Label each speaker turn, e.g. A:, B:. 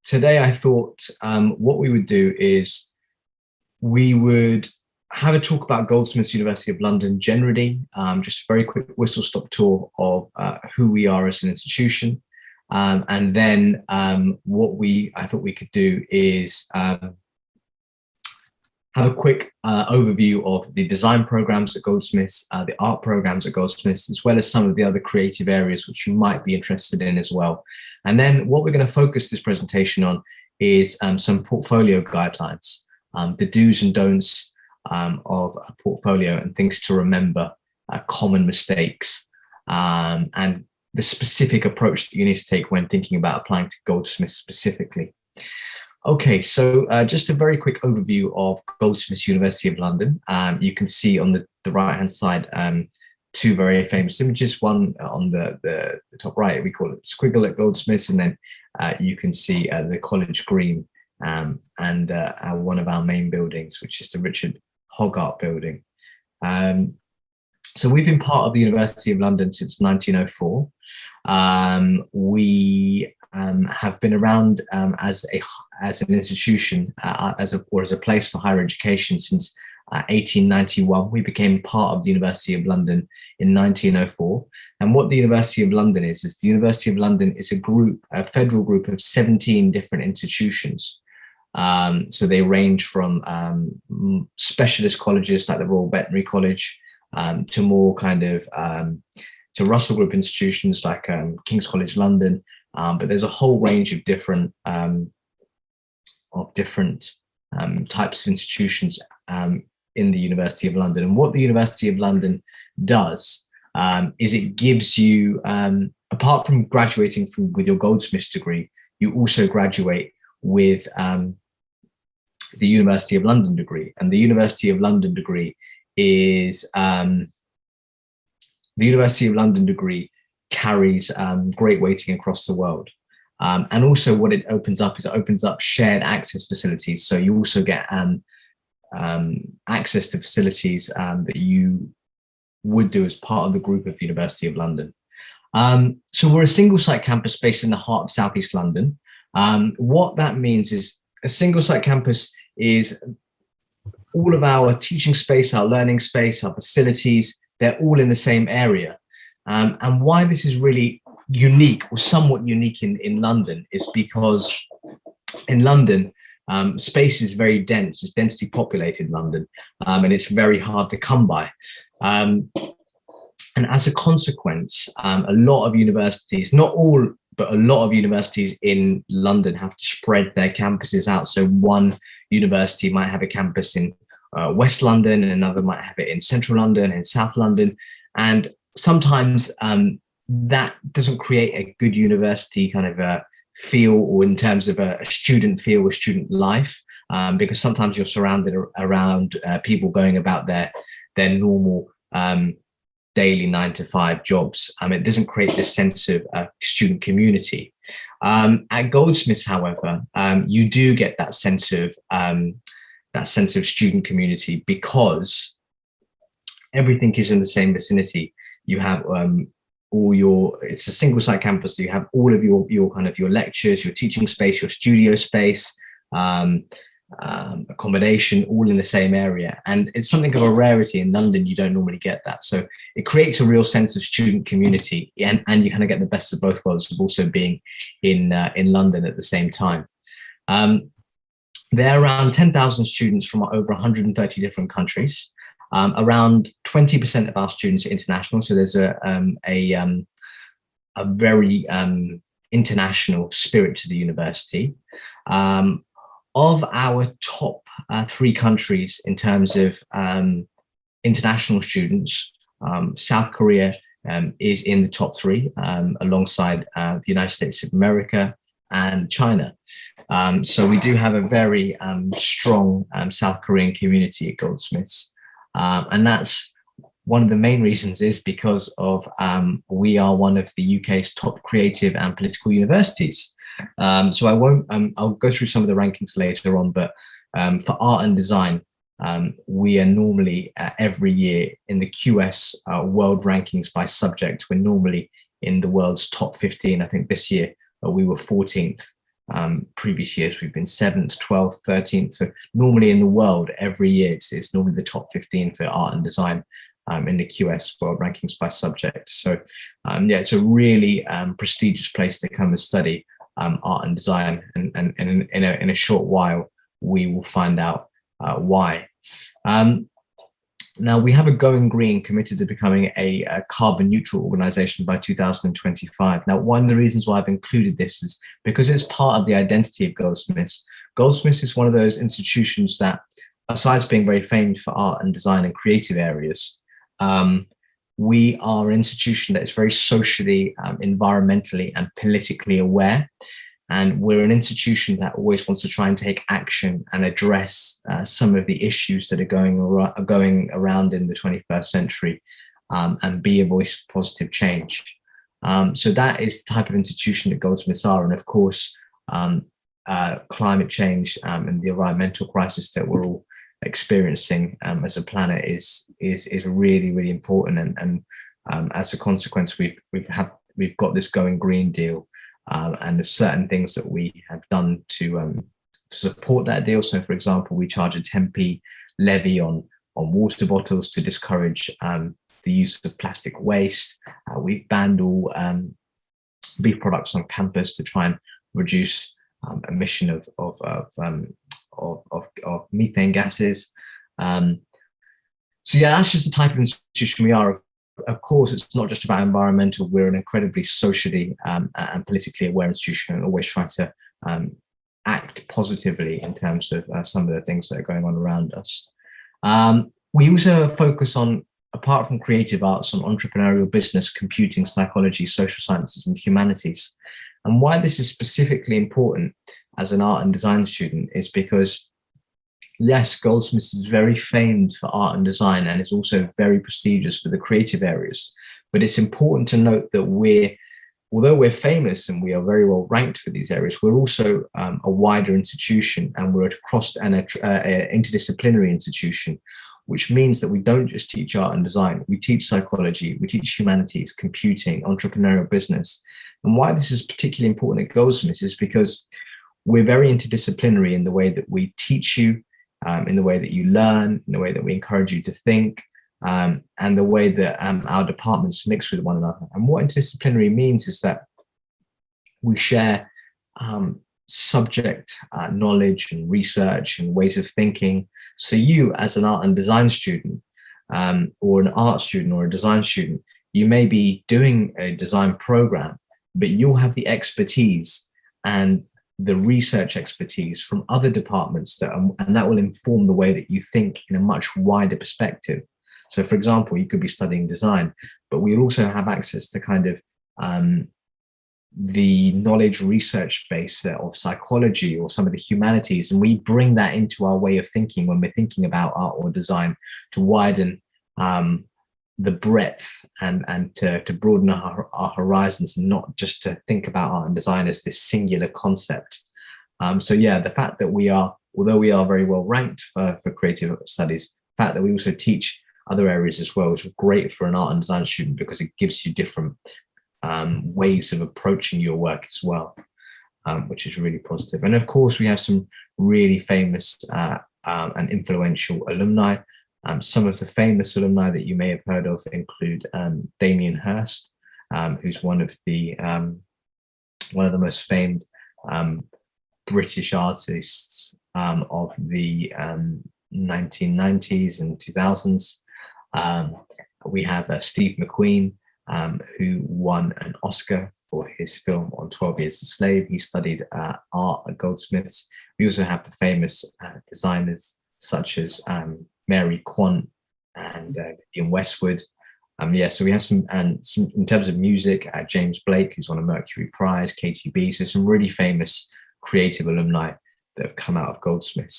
A: today I thought what we would do is we would have a talk about Goldsmiths University of London generally, just a very quick whistle-stop tour of who we are as an institution. And then what I thought we could do is have a quick overview of the design programs at Goldsmiths, the art programs at Goldsmiths, as well as some of the other creative areas which you might be interested in as well. And then what we're going to focus this presentation on is some portfolio guidelines, the do's and don'ts of a portfolio and things to remember, common mistakes, and the specific approach that you need to take when thinking about applying to Goldsmiths specifically. Okay, so just a very quick overview of Goldsmiths University of London. You can see on the right-hand side two very famous images. One on the top right, we call it Squiggle at Goldsmiths, and then you can see the College Green and one of our main buildings, which is the Richard Hogarth building. So we've been part of the University of London since 1904. We have been around as an institution, as a place for higher education since 1891. We became part of the University of London in 1904. And what the University of London is the University of London is a federal group of 17 different institutions. So they range from specialist colleges like the Royal Veterinary College to more kind of to Russell Group institutions like King's College London. But there's a whole range of different types of institutions in the University of London. And what the University of London does is it gives you, apart from graduating with your Goldsmiths degree, you also graduate with the University of London degree. And the University of London degree is carries great weighting across the world. And also what it opens up is it opens up shared access facilities. So you also get access to facilities that you would do as part of the group of the University of London. So we're a single site campus based in the heart of Southeast London. What that means is a single site campus is all of our teaching space, our learning space, our facilities, they're all in the same area. And why this is really unique or somewhat unique in London is because in London, space is very dense, it's densely populated London, and it's very hard to come by. And as a consequence, a lot of universities, not all, but a lot of universities in London have to spread their campuses out. So one university might have a campus in West London, and another might have it in Central London and South London. And sometimes that doesn't create a good university kind of a feel, or in terms of a student feel or student life, because sometimes you're surrounded around people going about their normal daily 9-to-5 jobs. It doesn't create this sense of student community. At Goldsmiths, however, you do get that sense of student community because everything is in the same vicinity. You have it's a single site campus. So you have all of your kind of your lectures, your teaching space, your studio space, accommodation, all in the same area. And it's something of a rarity in London. You don't normally get that. So it creates a real sense of student community, and you kind of get the best of both worlds of also being in London at the same time. There are around 10,000 students from over 130 different countries. Around 20% of our students are international, so there's a very international spirit to the university. Of our top 3 countries in terms of international students, South Korea is in the top 3, alongside the United States of America and China. So we do have a very strong South Korean community at Goldsmiths. And that's one of the main reasons is because of we are one of the UK's top creative and political universities. So I'll go through some of the rankings later on, but for art and design, we are normally every year in the QS world rankings by subject. We're normally in the world's top 15. I think this year we were 14th Previous years, we've been 7th, 12th, 13th. So normally in the world, every year, it's normally the top 15 for art and design in the QS World Rankings by subject. So yeah, it's a really prestigious place to come and study art and design. And in a short while, we will find out why. Now, we have a Going Green committed to becoming a carbon neutral organization by 2025. Now, one of the reasons why I've included this is because it's part of the identity of Goldsmiths. Goldsmiths is one of those institutions that, besides being very famed for art and design and creative areas, we are an institution that is very socially, environmentally, and politically aware. And we're an institution that always wants to try and take action and address some of the issues that are going around in the 21st century and be a voice for positive change. So that is the type of institution that Goldsmiths are. And of course, climate change and the environmental crisis that we're all experiencing as a planet is really, really important. And as a consequence, we've got this Going Green deal. And there's certain things that we have done to support that deal. So, for example, we charge a 10p levy on water bottles to discourage the use of plastic waste. We've banned all beef products on campus to try and reduce emission of methane gases. So yeah, that's just the type of institution we are. Of course, it's not just about environmental. We're an incredibly socially and politically aware institution, and always trying to act positively in terms of some of the things that are going on around us. We also focus on, apart from creative arts, on entrepreneurial business, computing, psychology, social sciences, and humanities. And why this is specifically important as an art and design student is because, yes, Goldsmiths is very famed for art and design, and it's also very prestigious for the creative areas. But it's important to note that although we're famous and we are very well ranked for these areas, we're also a wider institution, and we're an interdisciplinary institution, which means that we don't just teach art and design. We teach psychology, we teach humanities, computing, entrepreneurial business. And why this is particularly important at Goldsmiths is because we're very interdisciplinary in the way that we teach you, in the way that you learn, in the way that we encourage you to think, and the way that our departments mix with one another. And what interdisciplinary means is that we share subject knowledge and research and ways of thinking. So you, as an art and design student, or an art student or a design student, you may be doing a design program, but you'll have the expertise and the research expertise from other departments and that will inform the way that you think in a much wider perspective. So, for example, you could be studying design, but we'll also have access to kind of the knowledge research base of psychology or some of the humanities, and we bring that into our way of thinking when we're thinking about art or design to widen the breadth and to broaden our horizons, and not just to think about art and design as this singular concept. So yeah, the fact that although we are very well ranked for creative studies, the fact that we also teach other areas as well is great for an art and design student, because it gives you different ways of approaching your work as well, which is really positive. And of course, we have some really famous and influential alumni. Some of the famous alumni that you may have heard of include Damien Hirst, who's one of the most famed British artists of the 1990s and 2000s. We have Steve McQueen, who won an Oscar for his film on 12 Years a Slave. He studied art at Goldsmiths. We also have the famous designers such as Mary Quant and Ian Westwood. Yeah, so we have some in terms of music, James Blake, who's won a Mercury Prize, KTB, so some really famous creative alumni that have come out of Goldsmiths.